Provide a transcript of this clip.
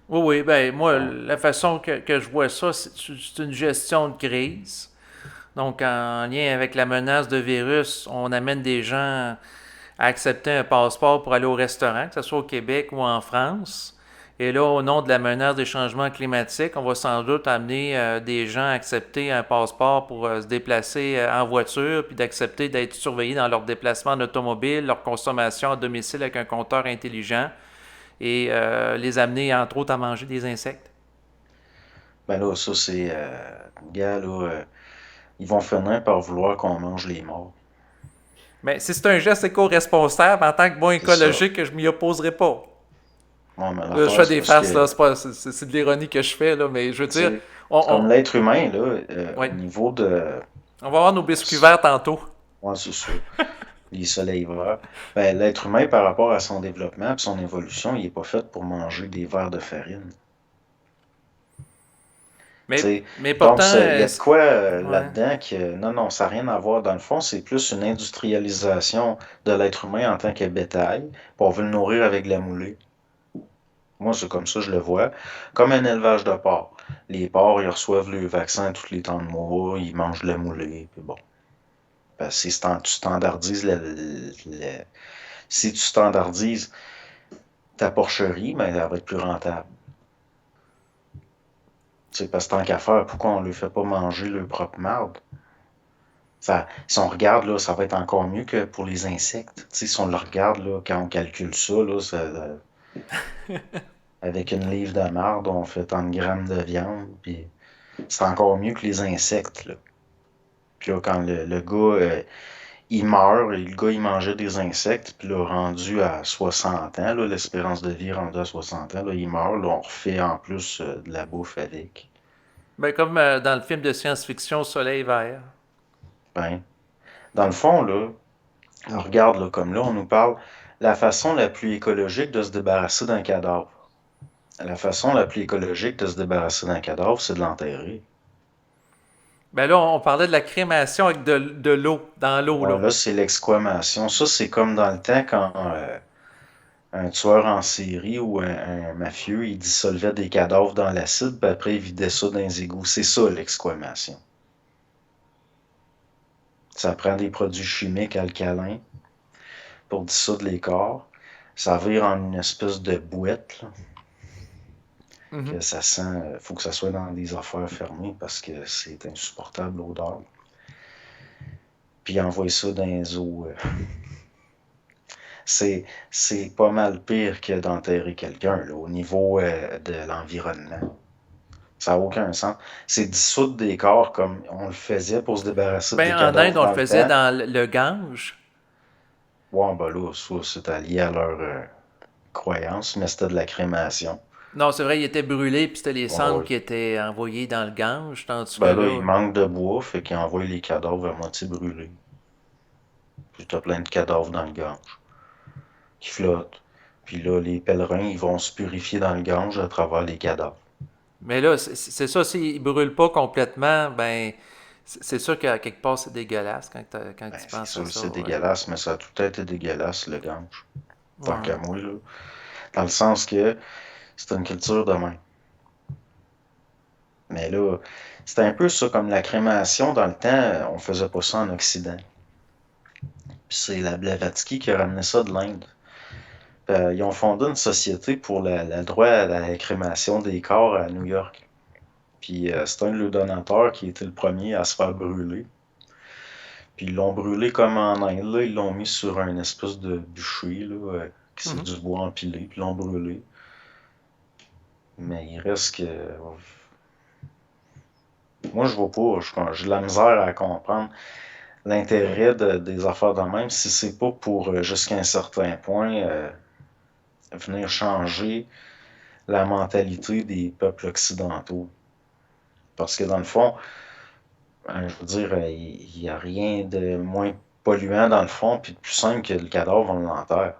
Oui, oui, ben moi, Bon, la façon que je vois ça, c'est une gestion de crise. Donc, en lien avec la menace de virus, on amène des gens à accepter un passeport pour aller au restaurant, que ce soit au Québec ou en France. Et là, au nom de la menace des changements climatiques, on va sans doute amener des gens à accepter un passeport pour se déplacer en voiture, puis d'accepter d'être surveillés dans leur déplacement en automobile, leur consommation à domicile avec un compteur intelligent, et les amener, entre autres, à manger des insectes. ben là, ça, c'est... gars, là, ils vont finir par vouloir qu'on mange les morts. Mais si c'est un geste éco-responsable, en tant que bon C'est ça. écologique, je m'y opposerai pas. Bon, mais Là, je l'affaire, fais c'est des parce faces, là, que, c'est de l'ironie que je fais, là, mais je veux tu dire, sais, on, comme on, l'être humain, là, au ouais, niveau de... on va avoir nos biscuits verts tantôt. Ouais, c'est ça. Les soleils verts. Ben, l'être humain, par rapport à son développement et son évolution, il n'est pas fait pour manger des verres de farine. Tu sais, Mais donc, pourtant, il y a de quoi ouais. là-dedans que, non, non, ça n'a rien à voir. Dans le fond, c'est plus une industrialisation de l'être humain en tant que bétail, pour on veut le nourrir avec de la moulée. Moi, c'est comme ça que je le vois. Comme un élevage de porcs. Les porcs, ils reçoivent le vaccin tous les temps de mois, ils mangent de la moulée, puis bon. Ben, tu standardises si tu standardises ta porcherie, ben, elle va être plus rentable. C'est parce que tant qu'à faire, pourquoi on ne lui fait pas manger le propre marde? Ça, si on regarde, là, ça va être encore mieux que pour les insectes. Tu sais, si on le regarde, là, quand on calcule ça, là, avec une livre de marde, on fait tant de grammes de viande, puis c'est encore mieux que les insectes, là. Puis là, quand le gars, il meurt, et le gars, il mangeait des insectes, puis là, rendu à 60 ans, là, l'espérance de vie rendue à 60 ans, là, il meurt, là, on refait en plus de la bouffe avec. Ben, comme dans le film de science-fiction Soleil vert. Ben, dans le fond, là, regarde, là, comme là, on nous parle la façon la plus écologique de se débarrasser d'un cadavre. La façon la plus écologique de se débarrasser d'un cadavre, c'est de l'enterrer. Ben là, on parlait de la crémation avec de l'eau, dans l'eau, Ouais, là. là, c'est l'exquamation. Ça, c'est comme dans le temps quand un tueur en série ou un mafieux, il dissolvait des cadavres dans l'acide, puis après, il vidait ça dans les égouts. C'est ça, l'exquamation. Ça prend des produits chimiques alcalins pour dissoudre les corps. Ça vire en une espèce de bouette, là, Mhm. que ça sent. Faut que ça soit dans des affaires fermées parce que c'est insupportable l'odeur. Puis il envoie ça dans les eaux. C'est, c'est pas mal pire que d'enterrer quelqu'un, là, au niveau de l'environnement. Ça n'a aucun sens. C'est dissoudre des corps comme on le faisait pour se débarrasser des Ben, en Inde, cadavres on le dans le faisait temps. dans le Gange. Ouais, ben là, ça, c'est allié à leur croyance, mais c'était de la crémation. Non, c'est vrai, il était brûlé, puis c'était les Ouais, cendres ouais. qui étaient envoyées dans le Gange, tandis que Ben là, il là, manque de bois, fait qu'ils envoient les cadavres à moitié brûlés. Puis t'as plein de cadavres dans le Gange qui flottent. Puis là, les pèlerins, ils vont se purifier dans le Gange à travers les cadavres. mais là, c'est ça, s'il brûle pas complètement, ben, c'est sûr qu'à quelque part, c'est dégueulasse quand Ben, tu c'est penses à sûr que ça, c'est ouais. dégueulasse, mais ça a tout été dégueulasse, le Gange. Tant Ouais. qu'à moi, là. Dans le sens que c'est une culture de même. Mais là, c'était un peu ça, comme la crémation dans le temps, on faisait pas ça en Occident. Puis c'est la Blavatsky qui a ramené ça de l'Inde. Ils ont fondé une société pour le droit à la crémation des corps à New York. Puis c'est un de leurs donateurs qui était le premier à se faire brûler. Puis ils l'ont brûlé comme en Inde, là. Ils l'ont mis sur un espèce de bûcher, là, qui c'est Mhm. du bois empilé, puis ils l'ont brûlé. Mais il reste que. Moi, je vois pas. J'ai de la misère à comprendre l'intérêt des affaires de même si c'est pas pour, jusqu'à un certain point, venir changer la mentalité des peuples occidentaux. Parce que dans le fond, je veux dire, il n'y a rien de moins polluant dans le fond, puis de plus simple que le cadavre, on l'enterre.